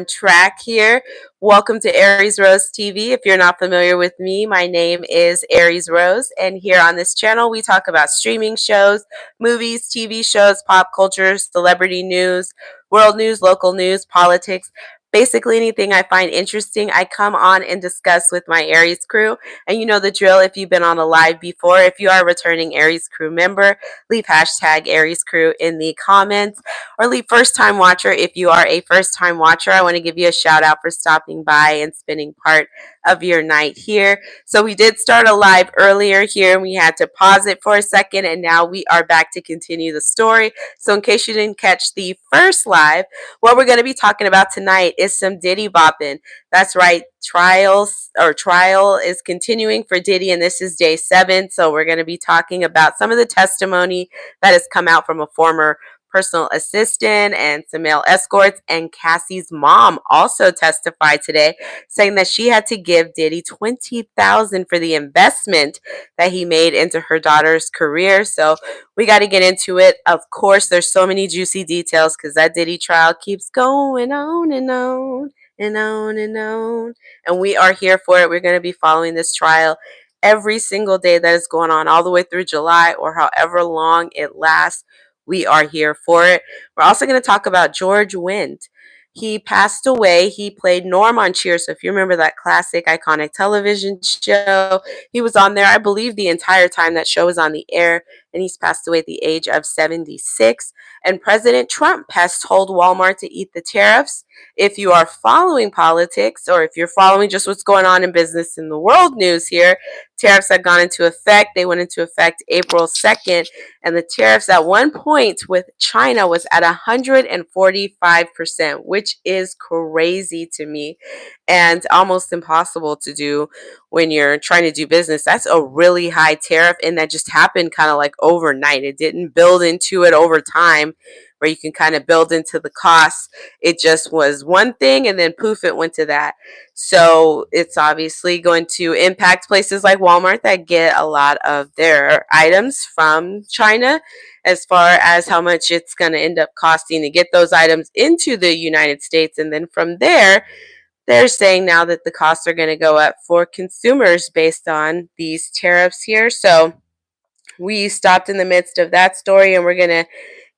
track here. Welcome to Aries Rose TV. If you're not familiar with me, my name is Aries Rose, and here on this channel we talk about streaming shows, movies, TV shows, pop culture, celebrity news, world news, local news, politics. Basically anything I find interesting, I come on and discuss with my Aries crew. And you know the drill if you've been on a live before. If you are a returning Aries crew member, leave hashtag Aries crew in the comments, or leave first time watcher. If you are a first time watcher, I want to give you a shout out for stopping by and spending part of your night here. So we did start a live earlier here and we had to pause it for a second, and now we are back to continue the story. So in case you didn't catch the first live, what we're going to be talking about tonight is some Diddy bopping. That's right, trial is continuing for Diddy, and this is day 7. So we're going to be talking about some of the testimony that has come out from a former personal assistant and some male escorts. And Cassie's mom also testified today, saying that she had to give Diddy $20,000 for the investment that he made into her daughter's career. So we got to get into it. Of course, there's so many juicy details because that Diddy trial keeps going on and on and on and on. And we are here for it. We're going to be following this trial every single day that is going on, all the way through July or however long it lasts. We are here for it. We're also going to talk about George Wendt. He passed away. He played Norm on Cheers. So if you remember that classic, iconic television show, he was on there, I believe, the entire time that show was on the air. And he's passed away at the age of 76. And President Trump has told Walmart to eat the tariffs. If you are following politics, or if you're following just what's going on in business in the world news here, tariffs have gone into effect. They went into effect April 2nd. And the tariffs at one point with China was at 145%, which is crazy to me and almost impossible to do when you're trying to do business. That's a really high tariff, and that just happened kind of like overnight. It didn't build into it over time where you can kind of build into the costs. It just was one thing and then poof, it went to that. So it's obviously going to impact places like Walmart that get a lot of their items from China, as far as how much it's going to end up costing to get those items into the United States. And then from there, they're saying now that the costs are going to go up for consumers based on these tariffs here. So we stopped in the midst of that story, and we're going to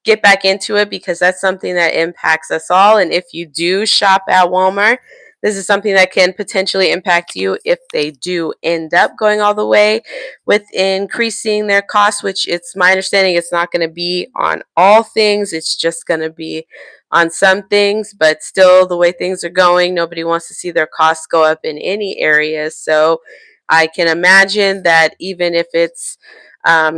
get back into it because that's something that impacts us all. And if you do shop at Walmart, this is something that can potentially impact you if they do end up going all the way with increasing their costs, which it's my understanding it's not going to be on all things. It's just going to be on some things, but still the way things are going, nobody wants to see their costs go up in any area. So I can imagine that even if it's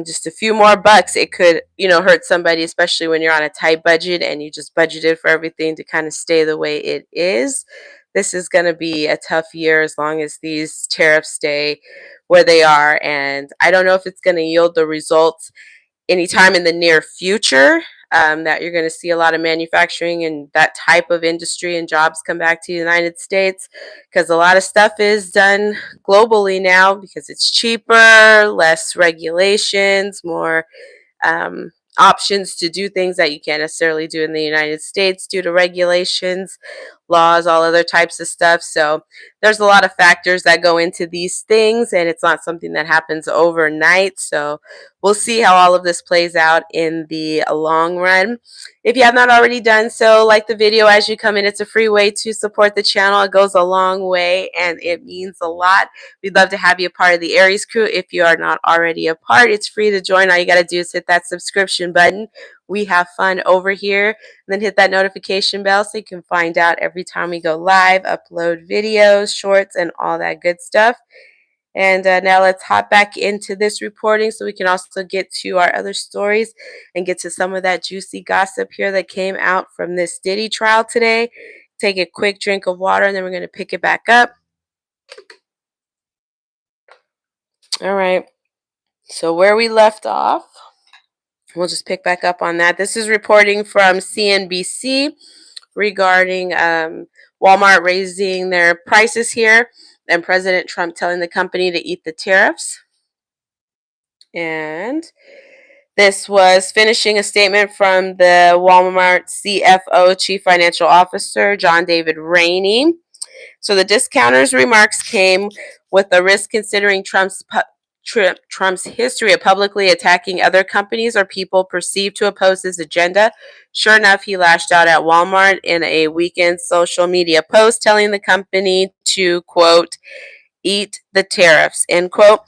just a few more bucks, it could, hurt somebody, especially when you're on a tight budget and you just budgeted for everything to kind of stay the way it is. This is going to be a tough year as long as these tariffs stay where they are. And I don't know if it's going to yield the results anytime in the near future, that you're going to see a lot of manufacturing and that type of industry and jobs come back to the United States, because a lot of stuff is done globally now because it's cheaper, less regulations, more options to do things that you can't necessarily do in the United States due to regulations, laws, all other types of stuff. So there's a lot of factors that go into these things, and it's not something that happens overnight. So we'll see how all of this plays out in the long run. If you have not already done so, like the video as you come in. It's a free way to support the channel. It goes a long way and it means a lot. We'd love to have you a part of the Aries crew. If you are not already a part, it's free to join. All you got to do is hit that subscription button. We have fun over here. And then hit that notification bell so you can find out every time we go live, upload videos, shorts, and all that good stuff. And now let's hop back into this reporting so we can also get to our other stories and get to some of that juicy gossip here that came out from this Diddy trial today. Take a quick drink of water and then we're going to pick it back up. All right. So where we left off, we'll just pick back up on that. This is reporting from CNBC regarding Walmart raising their prices here and President Trump telling the company to eat the tariffs. And This was finishing a statement from the Walmart CFO, Chief Financial Officer, John David Rainey. So the discounter's remarks came with a risk considering Trump's history of publicly attacking other companies or people perceived to oppose his agenda. Sure enough, he lashed out at Walmart in a weekend social media post telling the company to, quote, eat the tariffs, end quote.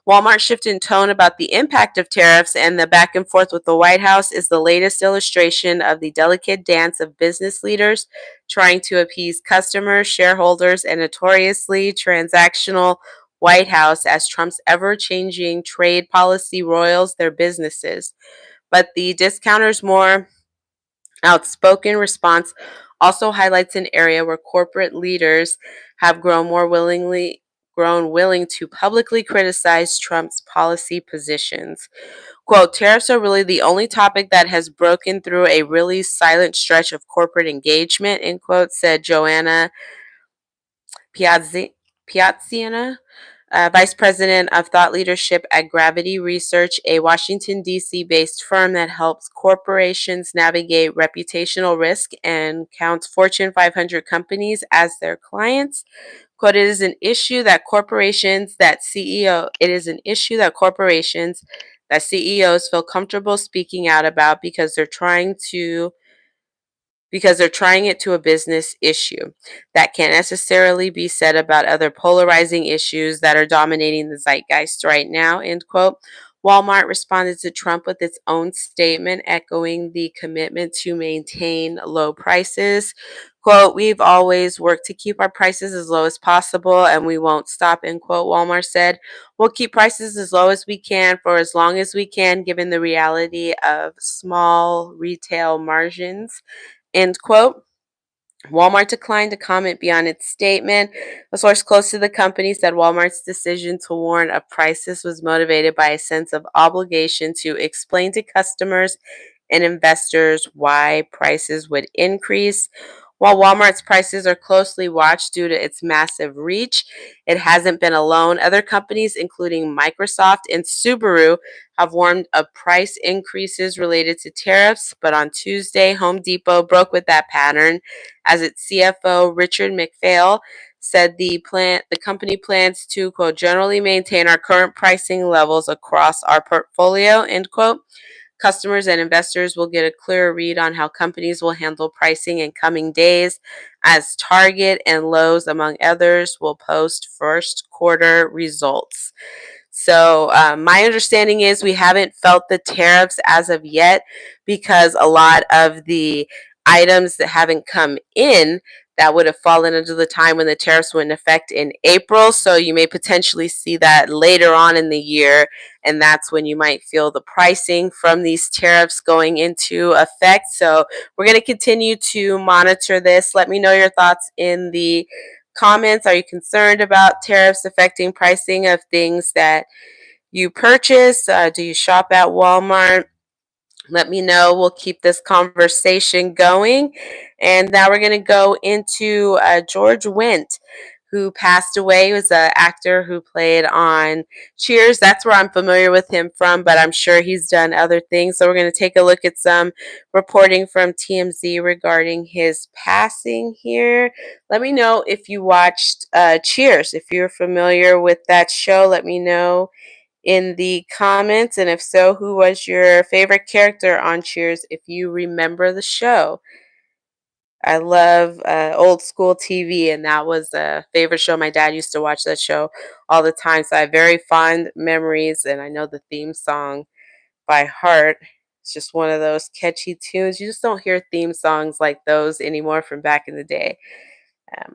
Walmart's shift in tone about the impact of tariffs and the back and forth with the White House is the latest illustration of the delicate dance of business leaders trying to appease customers, shareholders, and notoriously transactional White House as Trump's ever changing trade policy roils their businesses. But the discounter's more outspoken response also highlights an area where corporate leaders have grown willing to publicly criticize Trump's policy positions. Quote, tariffs are really the only topic that has broken through a really silent stretch of corporate engagement, end quote, said Joanna Piazziana, Vice President of Thought Leadership at Gravity Research, a Washington, D.C. based firm that helps corporations navigate reputational risk and counts Fortune 500 companies as their clients. Quote, it is an issue that corporations that CEOs feel comfortable speaking out about because they're trying it to a business issue. That can't necessarily be said about other polarizing issues that are dominating the zeitgeist right now, end quote. Walmart responded to Trump with its own statement, echoing the commitment to maintain low prices. Quote, we've always worked to keep our prices as low as possible and we won't stop, end quote, Walmart said. We'll keep prices as low as we can for as long as we can, given the reality of small retail margins. End quote. Walmart declined to comment beyond its statement. A source close to the company said Walmart's decision to warn of prices was motivated by a sense of obligation to explain to customers and investors why prices would increase. While Walmart's prices are closely watched due to its massive reach, it hasn't been alone. Other companies, including Microsoft and Subaru, have warned of price increases related to tariffs, but on Tuesday, Home Depot broke with that pattern as its CFO, Richard McPhail, said the company plans to, quote, generally maintain our current pricing levels across our portfolio, end quote. Customers and investors will get a clearer read on how companies will handle pricing in coming days as Target and Lowe's, among others, will post first quarter results. So, my understanding is we haven't felt the tariffs as of yet because a lot of the items that haven't come in that would have fallen under the time when the tariffs went in effect in April. So, you may potentially see that later on in the year, and that's when you might feel the pricing from these tariffs going into effect. So, we're going to continue to monitor this. Let me know your thoughts in the comments. Are you concerned about tariffs affecting pricing of things that you purchase? Do you shop at Walmart? Let me know. We'll keep this conversation going. And now we're going to go into George Wendt, who passed away. He was an actor who played on Cheers. That's where I'm familiar with him from, but I'm sure he's done other things. So we're going to take a look at some reporting from TMZ regarding his passing here. Let me know if you watched Cheers. If you're familiar with that show, let me know in the comments. And if so, who was your favorite character on Cheers if you remember the show? I love old school TV, and that was a favorite show. My dad used to watch that show all the time, so I have very fond memories, and I know the theme song by heart. It's just one of those catchy tunes. You just don't hear theme songs like those anymore from back in the day.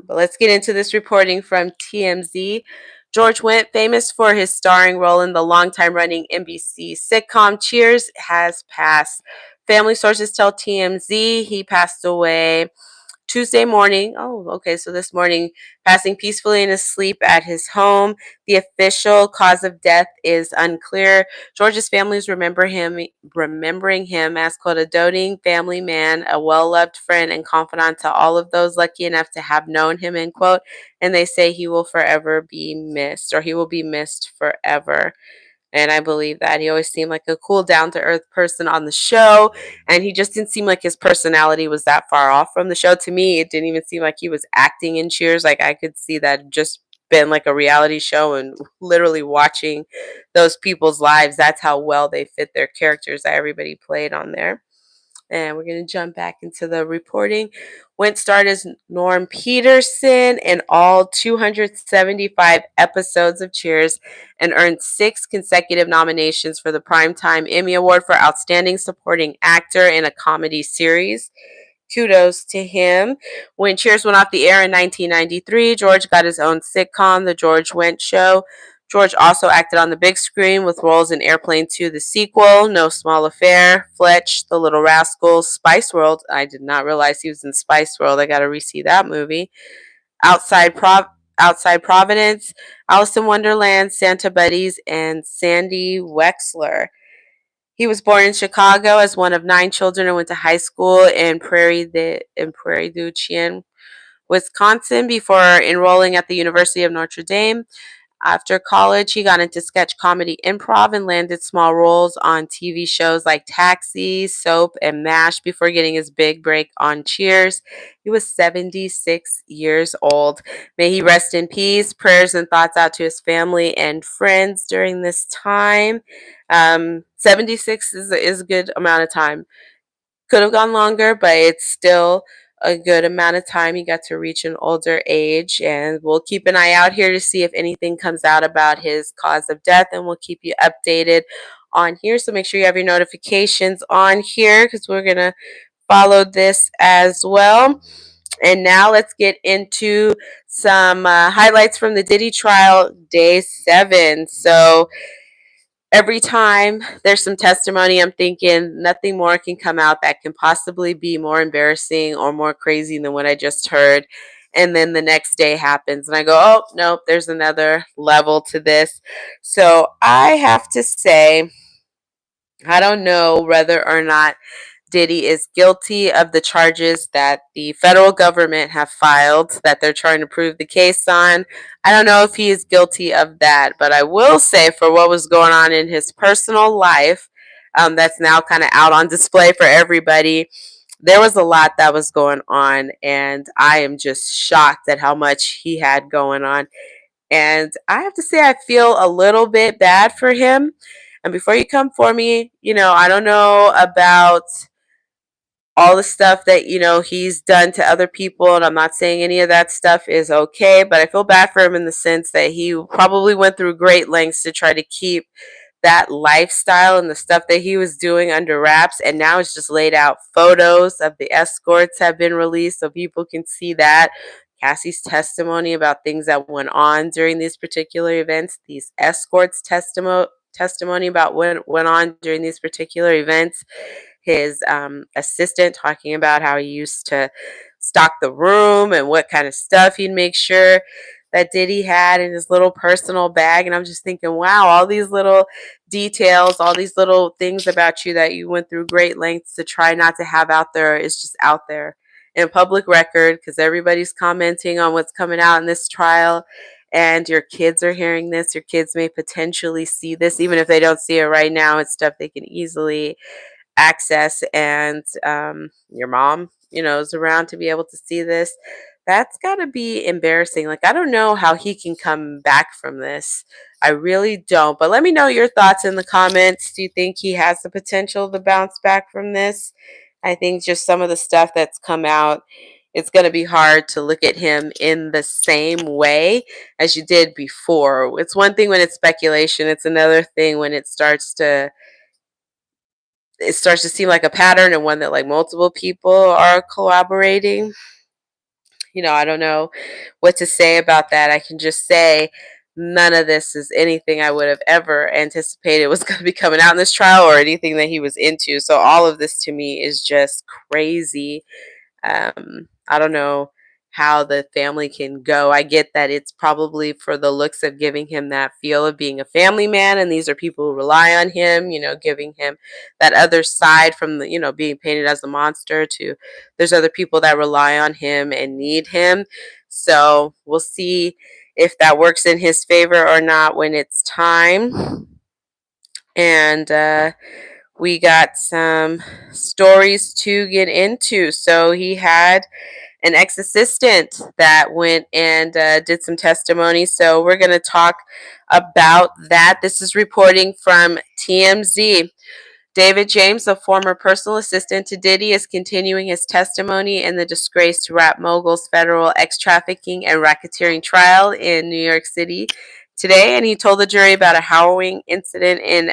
But let's get into this reporting from TMZ. George Wendt, famous for his starring role in the longtime running NBC sitcom Cheers, has passed. Family sources tell TMZ he passed away Tuesday morning. Oh, okay. So this morning, passing peacefully in his sleep at his home. The official cause of death is unclear. George's family is remembering him as, quote, a doting family man, a well-loved friend and confidant to all of those lucky enough to have known him, end quote. And they say he will forever be missed, or he will be missed forever. And I believe that he always seemed like a cool, down to earth person on the show. And he just didn't seem like his personality was that far off from the show. To me, it didn't even seem like he was acting in Cheers. Like I could see that just been like a reality show and literally watching those people's lives. That's how well they fit their characters that everybody played on there. And we're going to jump back into the reporting. Wendt starred as Norm Peterson in all 275 episodes of Cheers and earned 6 consecutive nominations for the Primetime Emmy Award for Outstanding Supporting Actor in a Comedy Series. Kudos to him. When Cheers went off the air in 1993, George got his own sitcom, The George Wendt Show. George also acted on the big screen with roles in Airplane 2, the sequel, No Small Affair, Fletch, The Little Rascals, Spice World. I did not realize he was in Spice World. I got to re-see that movie. Outside Outside Providence, Alice in Wonderland, Santa Buddies, and Sandy Wexler. He was born in Chicago as one of 9 children and went to high school in Prairie du Chien, Wisconsin, before enrolling at the University of Notre Dame. After college, he got into sketch comedy improv and landed small roles on TV shows like Taxi, Soap, and MASH before getting his big break on Cheers. He was 76 years old. May he rest in peace. Prayers and thoughts out to his family and friends during this time. 76 is a good amount of time. Could have gone longer, but it's still a good amount of time. He got to reach an older age, and we'll keep an eye out here to see if anything comes out about his cause of death, and we'll keep you updated on here. So make sure you have your notifications on here because we're going to follow this as well. And now let's get into some highlights from the Diddy trial, day 7. So every time there's some testimony, I'm thinking nothing more can come out that can possibly be more embarrassing or more crazy than what I just heard. And then the next day happens, and I go, oh, nope, there's another level to this. So I have to say, I don't know whether or not Diddy is guilty of the charges that the federal government have filed that they're trying to prove the case on. I don't know if he is guilty of that, but I will say for what was going on in his personal life, that's now kind of out on display for everybody. There was a lot that was going on, and I am just shocked at how much he had going on. And I have to say, I feel a little bit bad for him. And before you come for me, I don't know about all the stuff that he's done to other people, and I'm not saying any of that stuff is okay, but I feel bad for him in the sense that he probably went through great lengths to try to keep that lifestyle and the stuff that he was doing under wraps, and now it's just laid out. Photos of the escorts have been released so people can see that. Cassie's testimony about things that went on during these particular events, these escorts testimony about what went on during these particular events, his assistant talking about how he used to stock the room and what kind of stuff he'd make sure that Diddy had in his little personal bag. And I'm just thinking, wow, all these little details, all these little things about you that you went through great lengths to try not to have out there is just out there in public record because everybody's commenting on what's coming out in this trial. And your kids are hearing this. Your kids may potentially see this, even if they don't see it right now. It's stuff they can easily access, and your mom is around to be able to see this. That's got to be embarrassing. Like, I don't know how he can come back from this. I really don't, but let me know your thoughts in the comments. Do you think he has the potential to bounce back from this? I think just some of the stuff that's come out, it's going to be hard to look at him in the same way as you did before. It's one thing when it's speculation, it's another thing when it starts to seem like a pattern and one that like multiple people are collaborating. I don't know what to say about that. I can just say none of this is anything I would have ever anticipated was going to be coming out in this trial or anything that he was into. So all of this to me is just crazy. I don't know how the family can go. I get that it's probably for the looks of giving him that feel of being a family man, and these are people who rely on him, giving him that other side from the, being painted as a monster to there's other people that rely on him and need him. So we'll see if that works in his favor or not when it's time. And we got some stories to get into. So he had an ex-assistant that went and did some testimony. So we're going to talk about that. This is reporting from TMZ. David James, a former personal assistant to Diddy, is continuing his testimony in the disgraced rap mogul's federal ex-trafficking and racketeering trial in New York City today. And he told the jury about a harrowing incident in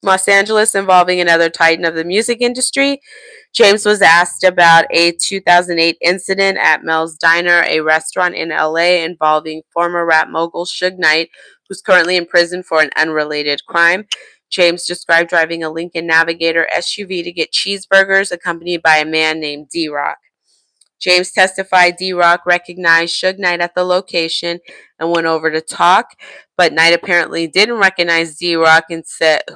Los Angeles involving another titan of the music industry. James was asked about a 2008 incident at Mel's Diner, a restaurant in LA involving former rap mogul Suge Knight, who's currently in prison for an unrelated crime. James described driving a Lincoln Navigator SUV to get cheeseburgers, accompanied by a man named D-Rock. James testified D-Rock recognized Suge Knight at the location and went over to talk, but Knight apparently didn't recognize D-Rock and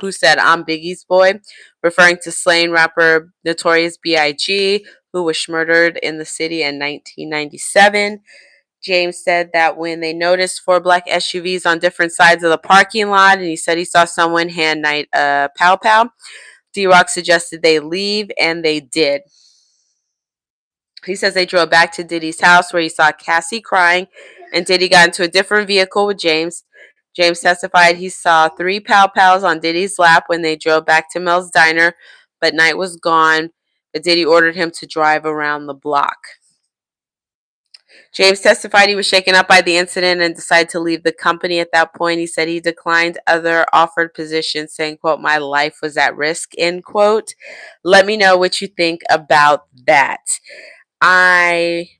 who said, "I'm Biggie's boy," referring to slain rapper Notorious B.I.G., who was murdered in the city in 1997. James said that when they noticed four black SUVs on different sides of the parking lot, and he said he saw someone hand Knight a pow pow, D-Rock suggested they leave, and they did. He says they drove back to Diddy's house where he saw Cassie crying, and Diddy got into a different vehicle with James. James testified he saw three pow pows on Diddy's lap when they drove back to Mel's Diner, but Knight was gone. But Diddy ordered him to drive around the block. James testified he was shaken up by the incident and decided to leave the company at that point. He said he declined other offered positions, saying, quote, "My life was at risk," end quote. Let me know what you think about that. I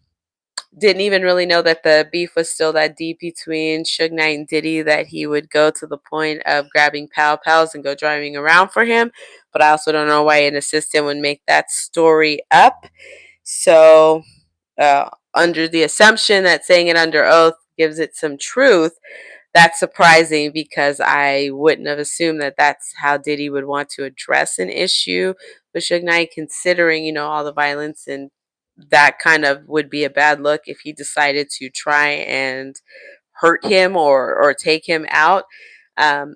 didn't even really know that the beef was still that deep between Suge Knight and Diddy, that he would go to the point of grabbing pow pows and go driving around for him. But I also don't know why an assistant would make that story up. So, under the assumption that saying it under oath gives it some truth, that's surprising because I wouldn't have assumed that that's how Diddy would want to address an issue with Suge Knight, considering, all the violence, and that kind of would be a bad look if he decided to try and hurt him or take him out.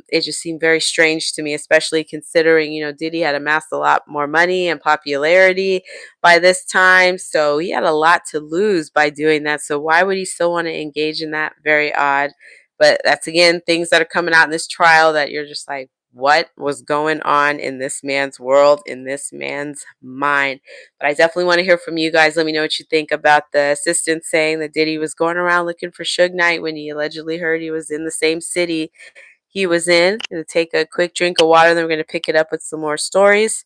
It just seemed very strange to me, especially considering, Diddy had amassed a lot more money and popularity by this time. So he had a lot to lose by doing that. So why would he still want to engage in that? Very odd. But that's, again, things that are coming out in this trial that you're just like, what was going on in this man's world, in this man's mind? But I definitely want to hear from you guys. Let me know what you think about the assistant saying that Diddy was going around looking for Suge Knight when he allegedly heard he was in the same city he was in. Gonna take a quick drink of water, then we're gonna pick it up with some more stories.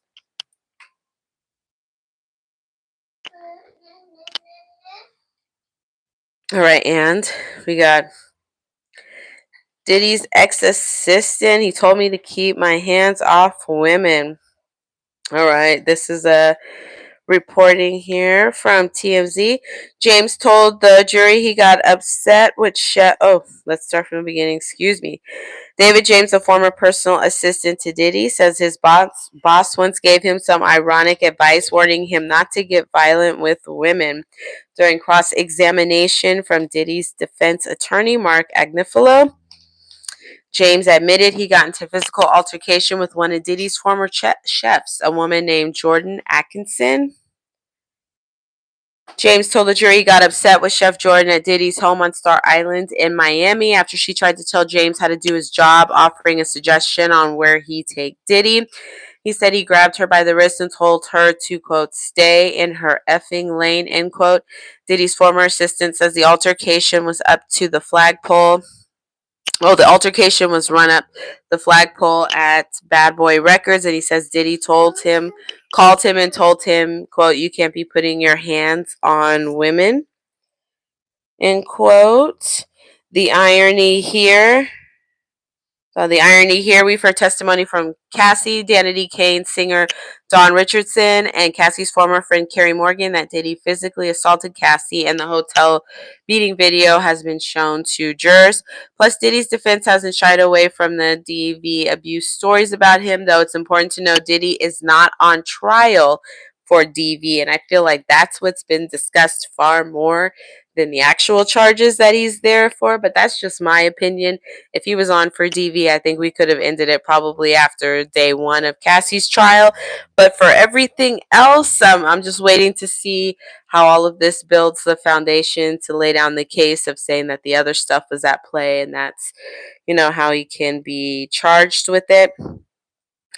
All right, and we got Diddy's ex-assistant. He told me to keep my hands off women. All right, this is a reporting here from TMZ. James told the jury he got upset with let's start from the beginning. Excuse me. David James, a former personal assistant to Diddy, says his boss once gave him some ironic advice, warning him not to get violent with women. During cross-examination from Diddy's defense attorney, Mark Agnifilo, James admitted he got into physical altercation with one of Diddy's former chefs, a woman named Jordan Atkinson. James told the jury he got upset with Chef Jordan at Diddy's home on Star Island in Miami after she tried to tell James how to do his job, offering a suggestion on where he take Diddy. He said he grabbed her by the wrist and told her to, quote, "stay in her effing lane," end quote. Diddy's former assistant says the altercation was the altercation was run up the flagpole at Bad Boy Records, and he says Diddy called him and told him, quote, "you can't be putting your hands on women," end quote. The irony here we've heard testimony from Cassie, Danity Kane's singer Dawn Richardson, and Cassie's former friend Carrie Morgan that Diddy physically assaulted Cassie, and the hotel beating video has been shown to jurors. Plus, Diddy's defense hasn't shied away from the DV abuse stories about him, though it's important to know Diddy is not on trial for DV, and I feel like that's what's been discussed far more than the actual charges that he's there for, but that's just my opinion. If he was on for DV, I think we could have ended it probably after day one of Cassie's trial. But for everything else, I'm just waiting to see how all of this builds the foundation to lay down the case of saying that the other stuff was at play, and that's, how he can be charged with it.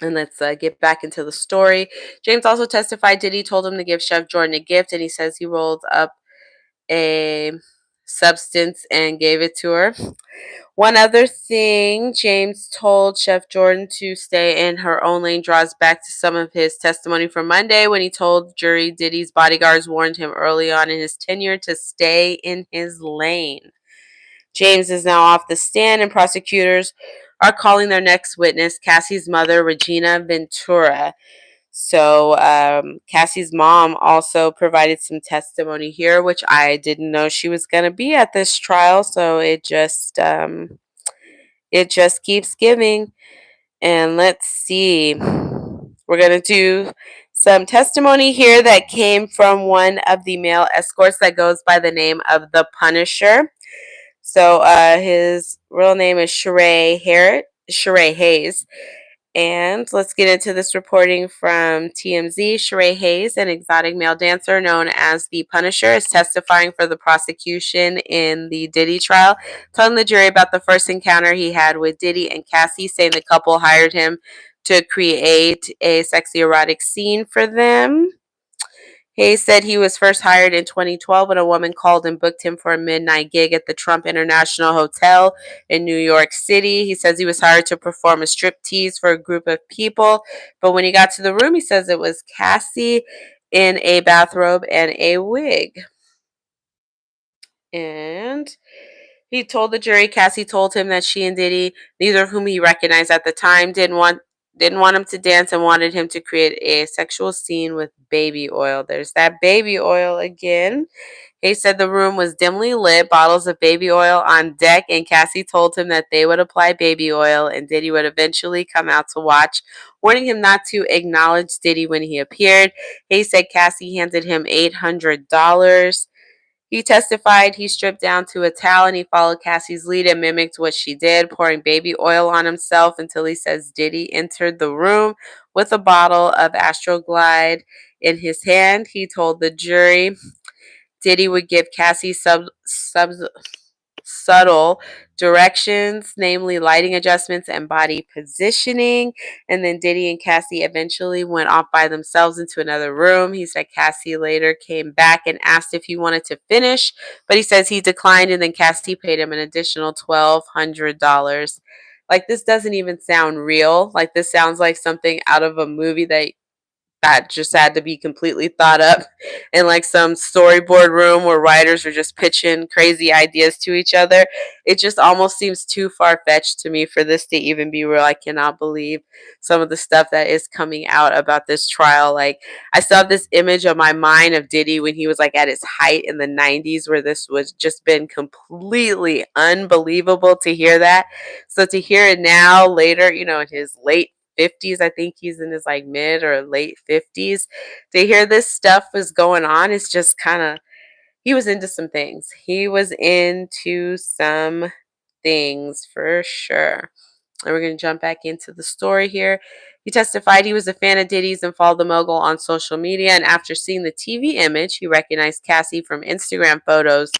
And let's get back into the story. James also testified Diddy told him to give Chef Jordan a gift, and he says he rolled up a substance and gave it to her. One other thing James told Chef Jordan to stay in her own lane draws back to some of his testimony from Monday when he told jury Diddy's bodyguards warned him early on in his tenure to stay in his lane. James is now off the stand, and prosecutors are calling their next witness, Cassie's mother, Regina Ventura. So Cassie's mom also provided some testimony here, which I didn't know she was going to be at this trial. So it just keeps giving. And let's see, we're going to do some testimony here that came from one of the male escorts that goes by the name of the Punisher. So his real name is Sheree Hayes. And let's get into this reporting from TMZ. Sheree Hayes, an exotic male dancer known as the Punisher, is testifying for the prosecution in the Diddy trial, telling the jury about the first encounter he had with Diddy and Cassie, saying the couple hired him to create a sexy erotic scene for them. Hayes said he was first hired in 2012 when a woman called and booked him for a midnight gig at the Trump International Hotel in New York City. He says he was hired to perform a striptease for a group of people, but when he got to the room, he says it was Cassie in a bathrobe and a wig. And he told the jury Cassie told him that she and Diddy, neither of whom he recognized at the time, didn't want him to dance and wanted him to create a sexual scene with baby oil. There's that baby oil again. He said the room was dimly lit, bottles of baby oil on deck, and Cassie told him that they would apply baby oil and Diddy would eventually come out to watch, warning him not to acknowledge Diddy when he appeared. He said Cassie handed him $800. He testified he stripped down to a towel and he followed Cassie's lead and mimicked what she did, pouring baby oil on himself until he says Diddy entered the room with a bottle of Astroglide in his hand. He told the jury Diddy would give Cassie subtle directions, namely lighting adjustments and body positioning. And then Diddy and Cassie eventually went off by themselves into another room. He said Cassie later came back and asked if he wanted to finish, but he says he declined, and then Cassie paid him an additional $1,200. Like, this doesn't even sound real. Like, this sounds like something out of a movie that just had to be completely thought up in like some storyboard room where writers are just pitching crazy ideas to each other. It just almost seems too far fetched to me for this to even be real. I cannot believe some of the stuff that is coming out about this trial. Like, I still have this image of my mind of Diddy when he was like at his height in the 90s, where this was just been completely unbelievable to hear that. So to hear it now later, in his late 50s. I think he's in his like mid or late 50s. To hear this stuff was going on, it's just kind of, he was into some things. He was into some things for sure. And we're going to jump back into the story here. He testified he was a fan of Diddy's and followed the mogul on social media. And after seeing the TV image, he recognized Cassie from Instagram photos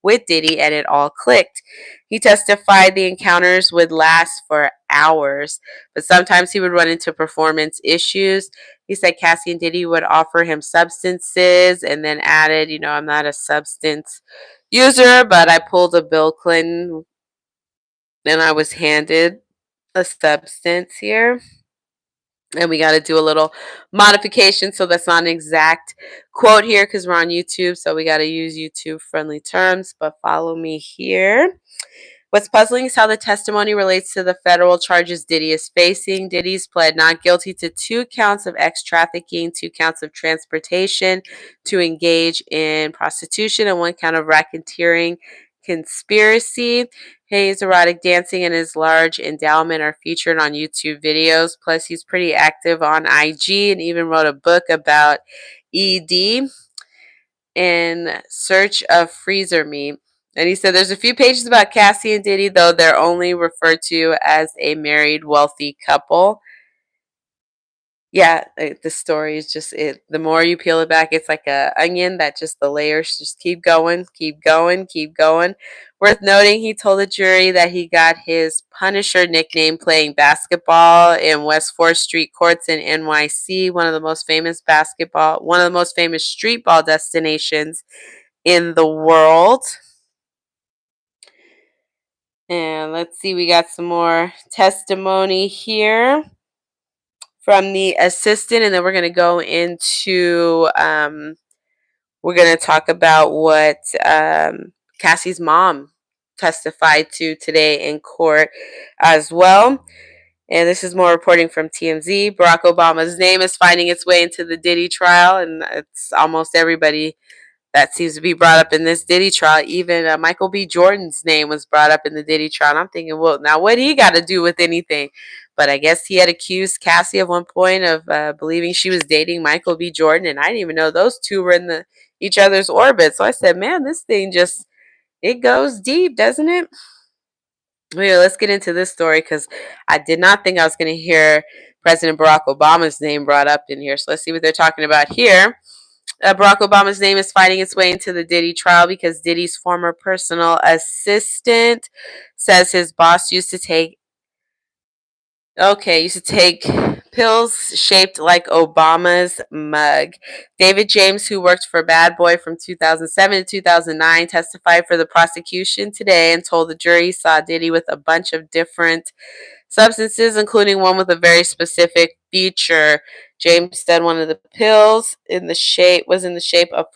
with Diddy, and it all clicked. He testified the encounters would last for hours, but sometimes he would run into performance issues. He said Cassie and Diddy would offer him substances and then added, I'm not a substance user, but I pulled a Bill Clinton and I was handed a substance here. And we got to do a little modification, so that's not an exact quote here because we're on YouTube, so we got to use YouTube friendly terms, but follow me here. What's puzzling is how the testimony relates to the federal charges Diddy is facing. Diddy's pled not guilty to 2 counts of trafficking, 2 counts of transportation to engage in prostitution, and 1 count of racketeering conspiracy. Hayes' erotic dancing and his large endowment are featured on YouTube videos. Plus, he's pretty active on IG and even wrote a book about ED. in search of freezer meat. And he said there's a few pages about Cassie and Diddy, though they're only referred to as a married, wealthy couple. Yeah, the story is just it. The more you peel it back, it's like a onion that just the layers just keep going, keep going, keep going. Worth noting, he told the jury that he got his Punisher nickname playing basketball in West 4th Street courts in NYC, one of the most famous street ball destinations in the world. And let's see, we got some more testimony here from the assistant, and then we're going to go into we're going to talk about what Cassie's mom testified to today in court as well. And this is more reporting from TMZ. Barack Obama's name is finding its way into the Diddy trial, and it's almost everybody that seems to be brought up in this Diddy trial. Even Michael B. Jordan's name was brought up in the Diddy trial. And I'm thinking, well, now what he got to do with anything? But I guess he had accused Cassie at one point of believing she was dating Michael B. Jordan, and I didn't even know those two were in each other's orbit. So I said, man, this thing just it goes deep, doesn't it? Well, let's get into this story because I did not think I was going to hear President Barack Obama's name brought up in here. So let's see what they're talking about here. Barack Obama's name is finding its way into the Diddy trial because Diddy's former personal assistant says his boss used to take pills shaped like Obama's mug. David James, who worked for Bad Boy from 2007 to 2009, testified for the prosecution today and told the jury he saw Diddy with a bunch of different substances, including one with a very specific feature. James said one of the pills was in the shape of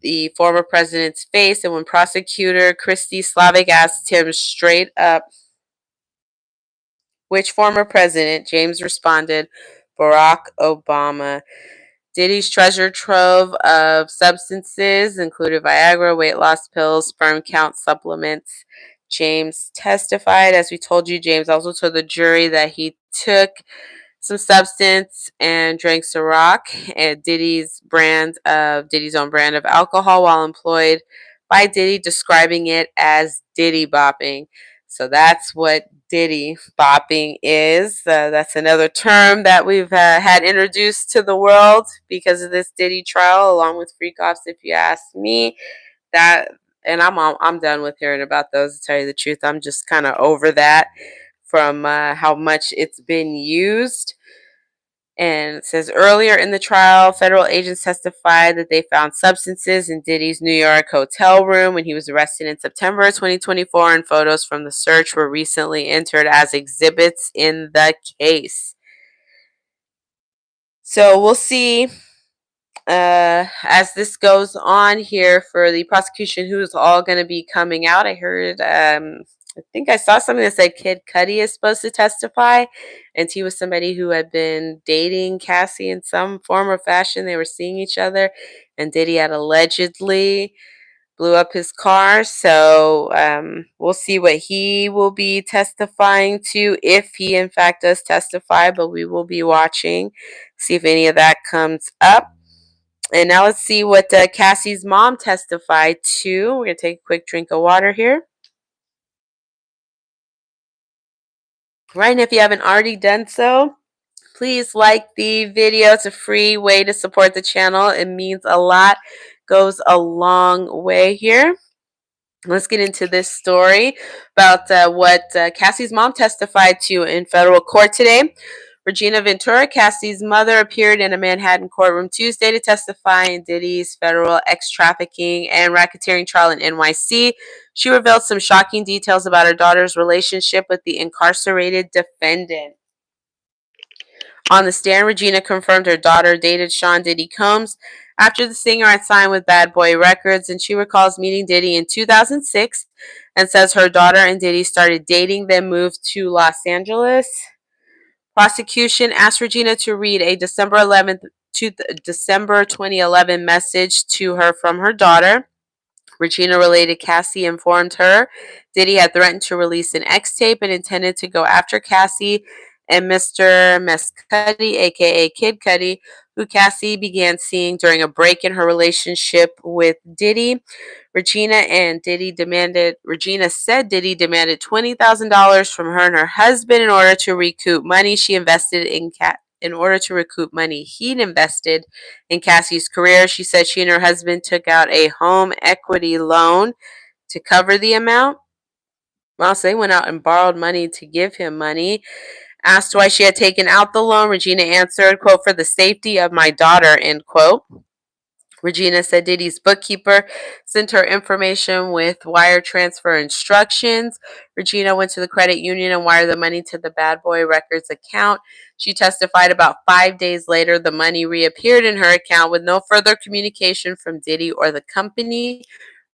the former president's face, and when prosecutor Christy Slavic asked him straight up which former president, James responded, Barack Obama. Diddy's treasure trove of substances included Viagra, weight loss pills, sperm count supplements. James testified. As we told you, James also told the jury that he took some substance and drank Ciroc, and Diddy's own brand of alcohol, while employed by Diddy, describing it as Diddy bopping. So that's what Diddy bopping is. That's another term that we've had introduced to the world because of this Diddy trial, along with freak offs, if you ask me. That and I'm done with hearing about those. To tell you the truth, I'm just kind of over that from how much it's been used. And it says earlier in the trial, federal agents testified that they found substances in Diddy's New York hotel room when he was arrested in September 2024, and photos from the search were recently entered as exhibits in the case. So we'll see as this goes on here for the prosecution who's all going to be coming out. I heard, I think I saw something that said Kid Cudi is supposed to testify, and he was somebody who had been dating Cassie in some form or fashion. They were seeing each other, and Diddy had allegedly blew up his car. So we'll see what he will be testifying to, if he in fact does testify, but we will be watching, see if any of that comes up. And now let's see what Cassie's mom testified to. We're going to take a quick drink of water here. Right, and if you haven't already done so, please like the video. It's a free way to support the channel. It means a lot, goes a long way here. Let's get into this story about what Cassie's mom testified to in federal court today. Regina Ventura, Cassie's mother, appeared in a Manhattan courtroom Tuesday to testify in Diddy's federal ex-trafficking and racketeering trial in NYC. She revealed some shocking details about her daughter's relationship with the incarcerated defendant. On the stand, Regina confirmed her daughter dated Sean Diddy Combs after the singer had signed with Bad Boy Records, and she recalls meeting Diddy in 2006 and says her daughter and Diddy started dating, then moved to Los Angeles. Prosecution asked Regina to read a December 2011 message to her from her daughter. Regina related Cassie informed her Diddy had threatened to release an X tape and intended to go after Cassie and Mr. Mescuddy, aka Kid Cudi, who Cassie began seeing during a break in her relationship with Diddy. Regina said Diddy demanded $20,000 from her and her husband in order to recoup money she invested in order to recoup money he'd invested in Cassie's career. She said she and her husband took out a home equity loan to cover the amount. Well, so they went out and borrowed money to give him money. Asked why she had taken out the loan, Regina answered, quote, for the safety of my daughter, end quote. Regina said Diddy's bookkeeper sent her information with wire transfer instructions. Regina went to the credit union and wired the money to the Bad Boy Records account. She testified about 5 days later the money reappeared in her account with no further communication from Diddy or the company.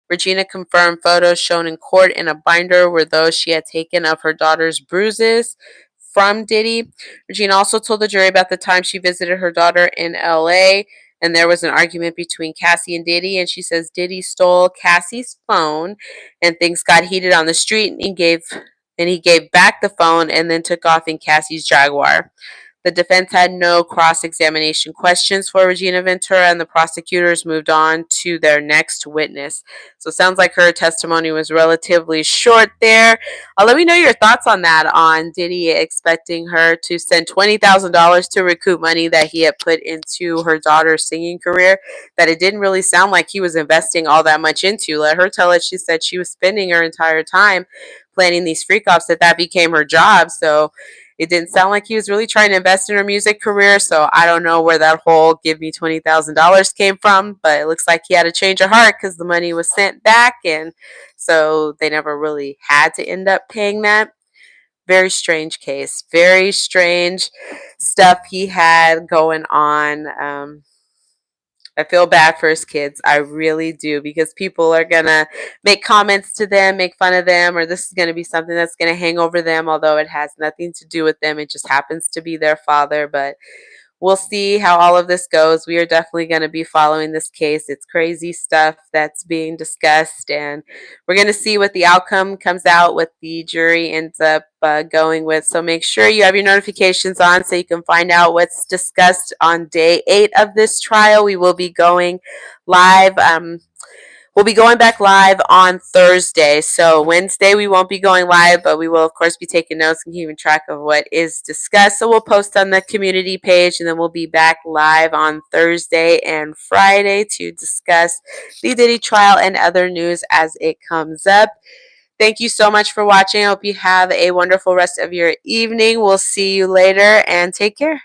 Regina confirmed photos shown in court in a binder were those she had taken of her daughter's bruises from Diddy. Regina also told the jury about the time she visited her daughter in LA and there was an argument between Cassie and Diddy, and she says Diddy stole Cassie's phone and things got heated on the street and he gave back the phone and then took off in Cassie's Jaguar. The defense had no cross-examination questions for Regina Ventura, and the prosecutors moved on to their next witness. So it sounds like her testimony was relatively short there. Let me know your thoughts on that, on Diddy expecting her to send $20,000 to recoup money that he had put into her daughter's singing career, that it didn't really sound like he was investing all that much into. Let her tell it. She said she was spending her entire time planning these freak-offs, that became her job. So it didn't sound like he was really trying to invest in her music career, so I don't know where that whole give me $20,000 came from, but it looks like he had a change of heart because the money was sent back, and so they never really had to end up paying that. Very strange case. Very strange stuff he had going on. I feel bad for his kids. I really do, because people are going to make comments to them, make fun of them, or this is going to be something that's going to hang over them, although it has nothing to do with them. It just happens to be their father. But we'll see how all of this goes. We are definitely going to be following this case. It's crazy stuff that's being discussed, and we're going to see what the outcome comes out, what the jury ends up going with. So make sure you have your notifications on so you can find out what's discussed on day 8 of this trial. We will be going live. We'll be going back live on Thursday. So Wednesday we won't be going live, but we will of course be taking notes and keeping track of what is discussed. So we'll post on the community page, and then we'll be back live on Thursday and Friday to discuss the Diddy trial and other news as it comes up. Thank you so much for watching. I hope you have a wonderful rest of your evening. We'll see you later, and take care.